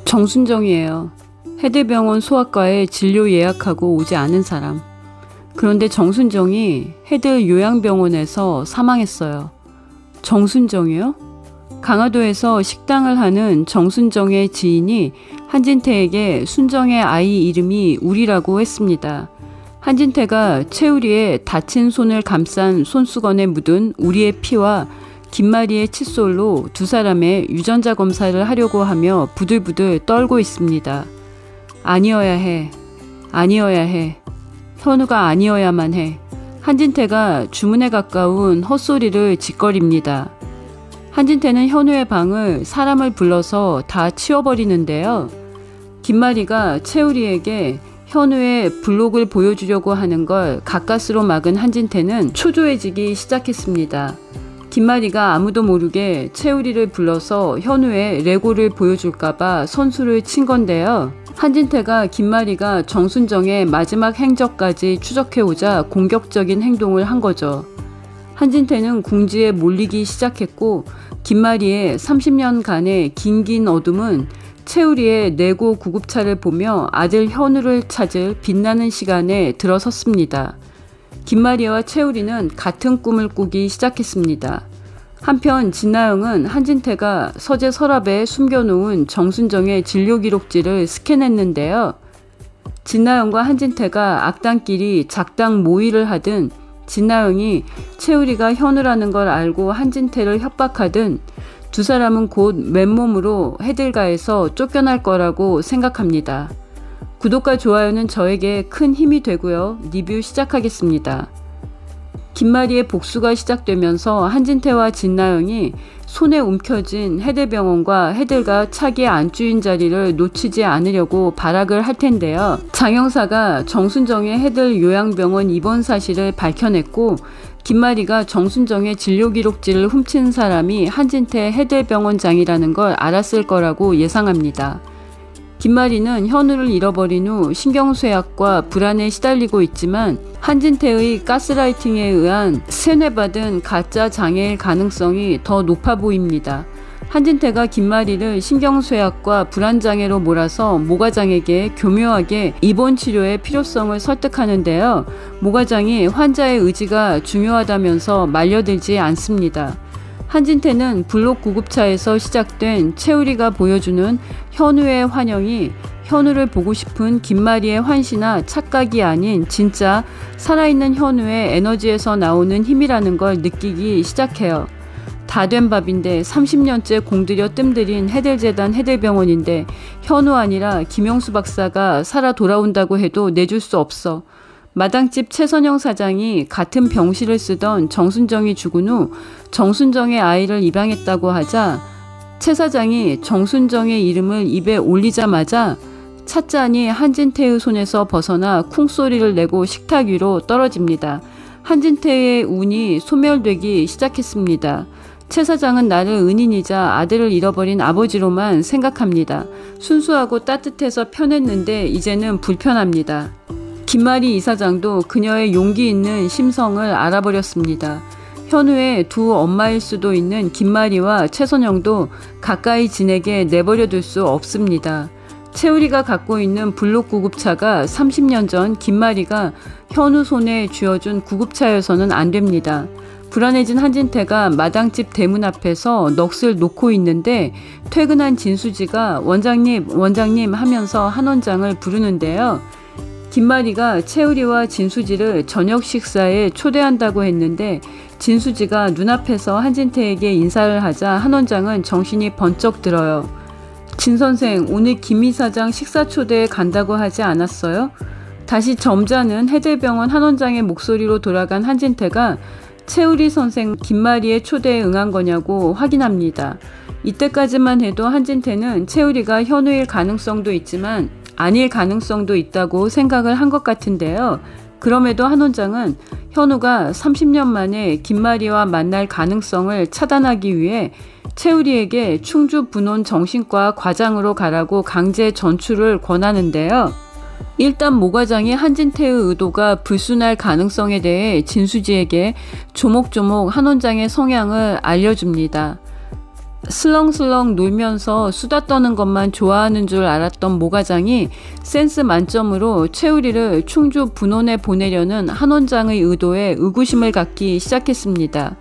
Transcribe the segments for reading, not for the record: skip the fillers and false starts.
정순정이에요. 해대병원 소아과에 진료 예약하고 오지 않은 사람. 그런데 정순정이 해대 요양병원에서 사망했어요. 정순정이요? 강화도에서 식당을 하는 정순정의 지인이 한진태에게 순정의 아이 이름이 우리라고 했습니다. 한진태가 채우리에 다친 손을 감싼 손수건에 묻은 우리의 피와 김마리의 칫솔로 두 사람의 유전자 검사를 하려고 하며 부들부들 떨고 있습니다. 아니어야 해. 아니어야 해. 현우가 아니어야만 해. 한진태가 주문에 가까운 헛소리를 짓거립니다. 한진태는 현우의 방을 사람을 불러서 다 치워버리는데요. 김마리가 채우리에게 현우의 블록을 보여주려고 하는 걸 가까스로 막은 한진태는 초조해지기 시작했습니다. 김마리가 아무도 모르게 채우리를 불러서 현우의 레고를 보여줄까봐 선수를 친 건데요. 한진태가 김마리가 정순정의 마지막 행적까지 추적해오자 공격적인 행동을 한 거죠. 한진태는 궁지에 몰리기 시작했고 김마리의 30년간의 긴긴 어둠은 채우리의 내고 구급차를 보며 아들 현우를 찾을 빛나는 시간에 들어섰습니다. 김마리와 채우리는 같은 꿈을 꾸기 시작했습니다. 한편 진나영은 한진태가 서재 서랍에 숨겨놓은 정순정의 진료기록지를 스캔했는데요. 진나영과 한진태가 악당끼리 작당 모의를 하든 진나영이 채우리가 현우라는 걸 알고 한진태를 협박하든 두 사람은 곧 맨몸으로 해들가에서 쫓겨날 거라고 생각합니다. 구독과 좋아요는 저에게 큰 힘이 되고요. 리뷰 시작하겠습니다. 김마리의 복수가 시작되면서 한진태와 진나영이 손에 움켜쥔 해대병원과 해들가 차기 안주인 자리를 놓치지 않으려고 발악을 할 텐데요. 장영사가 정순정의 해들 요양병원 입원 사실을 밝혀냈고 김마리가 정순정의 진료기록지를 훔친 사람이 한진태 해대병원장이라는 걸 알았을 거라고 예상합니다. 김마리는 현우를 잃어버린 후 신경쇠약과 불안에 시달리고 있지만 한진태의 가스라이팅에 의한 세뇌받은 가짜 장애일 가능성이 더 높아 보입니다. 한진태가 김마리를 신경쇠약과 불안장애로 몰아서 모과장에게 교묘하게 입원 치료의 필요성을 설득하는데요. 모과장이 환자의 의지가 중요하다면서 말려들지 않습니다. 한진태는 블록 구급차에서 시작된 채우리가 보여주는 현우의 환영이 현우를 보고 싶은 김마리의 환시나 착각이 아닌 진짜 살아있는 현우의 에너지에서 나오는 힘이라는 걸 느끼기 시작해요. 다 된 밥인데 30년째 공들여 뜸들인 해들재단 해들병원인데 현우 아니라 김영수 박사가 살아 돌아온다고 해도 내줄 수 없어. 마당집 최선영 사장이 같은 병실을 쓰던 정순정이 죽은 후 정순정의 아이를 입양했다고 하자 최 사장이 정순정의 이름을 입에 올리자마자 찻잔이 한진태의 손에서 벗어나 쿵소리를 내고 식탁 위로 떨어집니다. 한진태의 운이 소멸되기 시작했습니다. 최 사장은 나를 은인이자 아들을 잃어버린 아버지로만 생각합니다. 순수하고 따뜻해서 편했는데 이제는 불편합니다. 김마리 이사장도 그녀의 용기 있는 심성을 알아버렸습니다. 현우의 두 엄마일 수도 있는 김마리와 최선영도 가까이 지내게 내버려둘 수 없습니다. 채우리가 갖고 있는 블록 구급차가 30년 전 김마리가 현우 손에 쥐어준 구급차여서는 안 됩니다. 불안해진 한진태가 마당집 대문 앞에서 넋을 놓고 있는데 퇴근한 진수지가 원장님 하면서 한 원장을 부르는데요. 김마리가 채우리와 진수지를 저녁 식사에 초대한다고 했는데 진수지가 눈앞에서 한진태에게 인사를 하자 한 원장은 정신이 번쩍 들어요. 진 선생, 오늘 김 이사장 식사 초대에 간다고 하지 않았어요? 다시 점잖은 해들병원 한 원장의 목소리로 돌아간 한진태가 채우리 선생 김마리의 초대에 응한 거냐고 확인합니다. 이때까지만 해도 한진태는 채우리가 현우일 가능성도 있지만 아닐 가능성도 있다고 생각을 한 것 같은데요. 그럼에도 한 원장은 현우가 30년 만에 김마리와 만날 가능성을 차단하기 위해 채우리에게 충주 분원 정신과 과장으로 가라고 강제 전출을 권하는데요. 일단 모과장이 한진태의 의도가 불순할 가능성에 대해 진수지에게 조목조목 한 원장의 성향을 알려줍니다. 슬렁슬렁 놀면서 수다 떠는 것만 좋아하는 줄 알았던 모과장이 센스 만점으로 채우리를 충주 분원에 보내려는 한 원장의 의도에 의구심을 갖기 시작했습니다.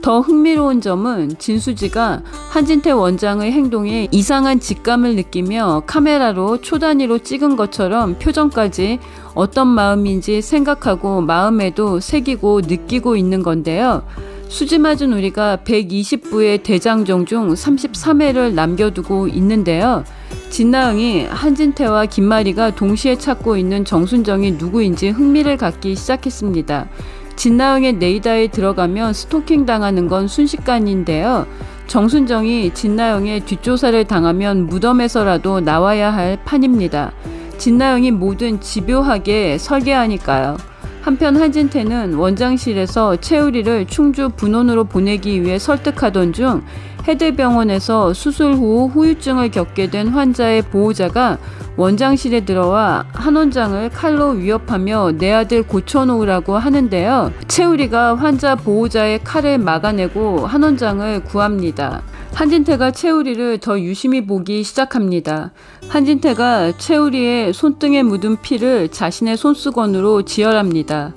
더 흥미로운 점은 진수지가 한진태 원장의 행동에 이상한 직감을 느끼며 카메라로 초단위로 찍은 것처럼 표정까지 어떤 마음인지 생각하고 마음에도 새기고 느끼고 있는 건데요. 수지 맞은 우리가 120부의 대장정 중 33회를 남겨두고 있는데요. 진나영이 한진태와 김마리가 동시에 찾고 있는 정순정이 누구인지 흥미를 갖기 시작했습니다. 진나영의 네이다에 들어가면 스토킹 당하는 건 순식간인데요. 정순정이 진나영의 뒷조사를 당하면 무덤에서라도 나와야 할 판입니다. 진나영이 뭐든 집요하게 설계하니까요. 한편 한진태는 원장실에서 채우리를 충주 분원으로 보내기 위해 설득하던 중 해대병원에서 수술 후 후유증을 겪게 된 환자의 보호자가 원장실에 들어와 한 원장을 칼로 위협하며 내 아들 고쳐놓으라고 하는데요. 채우리가 환자 보호자의 칼을 막아내고 한 원장을 구합니다. 한진태가 채우리를 더 유심히 보기 시작합니다. 한진태가 채우리의 손등에 묻은 피를 자신의 손수건으로 지혈합니다.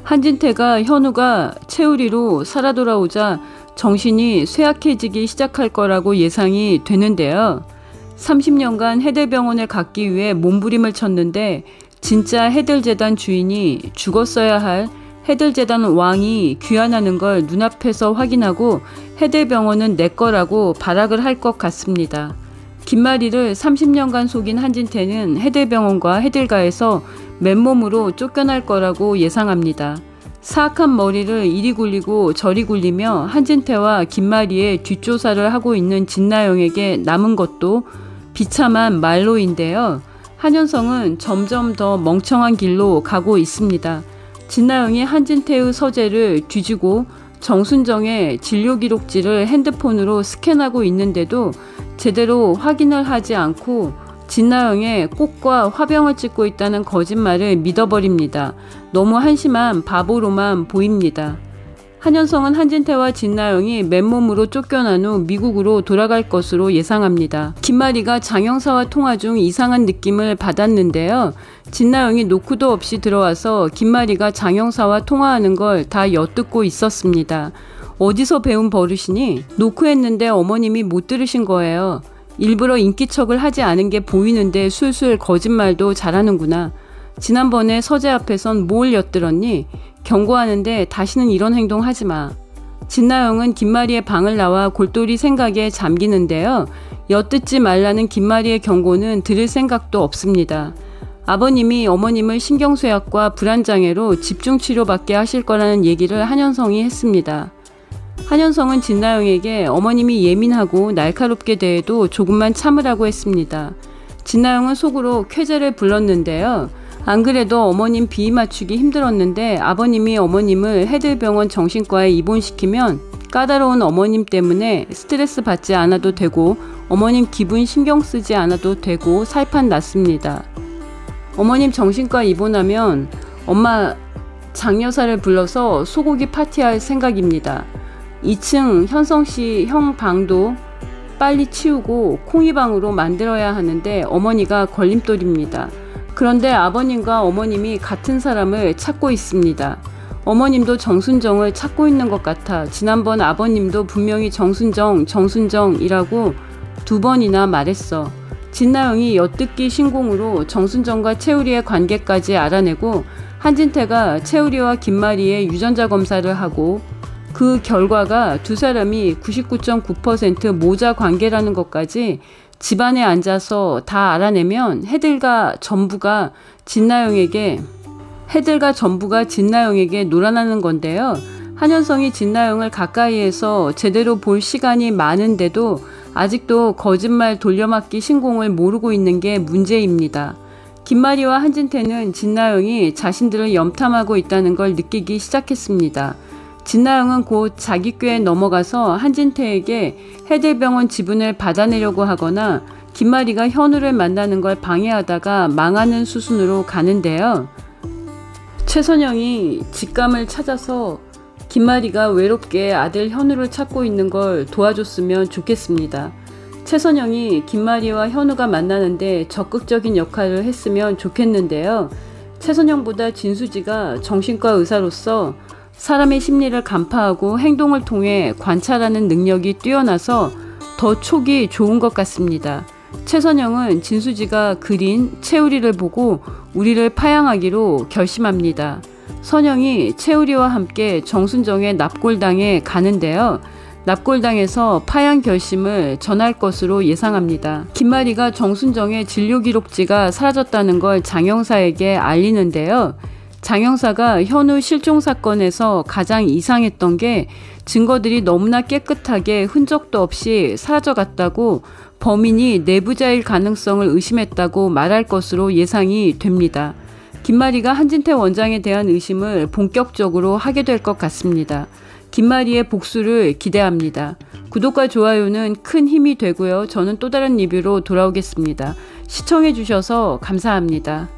한진태가 현우가 채우리로 살아 돌아오자 정신이 쇠약해지기 시작할 거라고 예상이 되는데요. 30년간 해들병원을 갖기 위해 몸부림을 쳤는데 진짜 해들재단 주인이 죽었어야 할 해들재단 왕이 귀환하는 걸 눈앞에서 확인하고 해들병원은 내 거라고 발악을 할 것 같습니다. 김마리를 30년간 속인 한진태는 해들병원과 해들가에서 맨몸으로 쫓겨날 거라고 예상합니다. 사악한 머리를 이리 굴리고 저리 굴리며 한진태와 김마리의 뒷조사를 하고 있는 진나영에게 남은 것도 비참한 말로인데요. 한현성은 점점 더 멍청한 길로 가고 있습니다. 진나영이 한진태의 서재를 뒤지고 정순정의 진료기록지를 핸드폰으로 스캔하고 있는데도 제대로 확인을 하지 않고 진나영의 꽃과 화병을 찍고 있다는 거짓말을 믿어버립니다. 너무 한심한 바보로만 보입니다. 한현성은 한진태와 진나영이 맨몸으로 쫓겨난 후 미국으로 돌아갈 것으로 예상합니다. 김마리가 장영사와 통화 중 이상한 느낌을 받았는데요. 진나영이 노크도 없이 들어와서 김마리가 장영사와 통화하는 걸 다 엿듣고 있었습니다. 어디서 배운 버릇이니? 노크했는데 어머님이 못 들으신 거예요. 일부러 인기척을 하지 않은 게 보이는데 술술 거짓말도 잘하는구나. 지난번에 서재 앞에선 뭘 엿들었니? 경고하는데 다시는 이런 행동 하지 마. 진나영은 김마리의 방을 나와 골똘히 생각에 잠기는데요. 엿듣지 말라는 김마리의 경고는 들을 생각도 없습니다. 아버님이 어머님을 신경쇠약과 불안장애로 집중치료받게 하실 거라는 얘기를 한현성이 했습니다. 한현성은 진나영에게 어머님이 예민하고 날카롭게 대해도 조금만 참으라고 했습니다. 진나영은 속으로 쾌재를 불렀는데요. 안 그래도 어머님 비위 맞추기 힘들었는데 아버님이 어머님을 해들병원 정신과에 입원시키면 까다로운 어머님 때문에 스트레스 받지 않아도 되고 어머님 기분 신경 쓰지 않아도 되고 살판 났습니다. 어머님 정신과 입원하면 엄마 장여사를 불러서 소고기 파티할 생각입니다. 2층 현성씨 형 방도 빨리 치우고 콩이방으로 만들어야 하는데 어머니가 걸림돌입니다. 그런데 아버님과 어머님이 같은 사람을 찾고 있습니다. 어머님도 정순정을 찾고 있는 것 같아 지난번 아버님도 분명히 정순정이라고 2번이나 말했어. 진나영이 엿듣기 신공으로 정순정과 채우리의 관계까지 알아내고 한진태가 채우리와 김마리의 유전자 검사를 하고 그 결과가 두 사람이 99.9% 모자 관계라는 것까지 집안에 앉아서 다 알아내면 해들과 전부가 진나영에게 놀아나는 건데요. 한현성이 진나영을 가까이에서 제대로 볼 시간이 많은데도 아직도 거짓말 돌려막기 신공을 모르고 있는 게 문제입니다. 김마리와 한진태는 진나영이 자신들을 염탐하고 있다는 걸 느끼기 시작했습니다. 진나영은 곧 자기 꾀에 넘어가서 한진태에게 해들병원 지분을 받아내려고 하거나 김마리가 현우를 만나는 걸 방해하다가 망하는 수순으로 가는데요. 최선영이 직감을 찾아서 김마리가 외롭게 아들 현우를 찾고 있는 걸 도와줬으면 좋겠습니다. 최선영이 김마리와 현우가 만나는데 적극적인 역할을 했으면 좋겠는데요. 최선영보다 진수지가 정신과 의사로서 사람의 심리를 간파하고 행동을 통해 관찰하는 능력이 뛰어나서 더 촉이 좋은 것 같습니다. 최선영은 진수지가 그린 채우리를 보고 우리를 파양하기로 결심합니다. 선영이 채우리와 함께 정순정의 납골당에 가는데요. 납골당에서 파양 결심을 전할 것으로 예상합니다. 김마리가 정순정의 진료 기록지가 사라졌다는 걸 장영사에게 알리는데요. 장영사가 현우 실종 사건에서 가장 이상했던 게 증거들이 너무나 깨끗하게 흔적도 없이 사라져갔다고 범인이 내부자일 가능성을 의심했다고 말할 것으로 예상이 됩니다. 김마리가 한진태 원장에 대한 의심을 본격적으로 하게 될 것 같습니다. 김마리의 복수를 기대합니다. 구독과 좋아요는 큰 힘이 되고요. 저는 또 다른 리뷰로 돌아오겠습니다. 시청해 주셔서 감사합니다.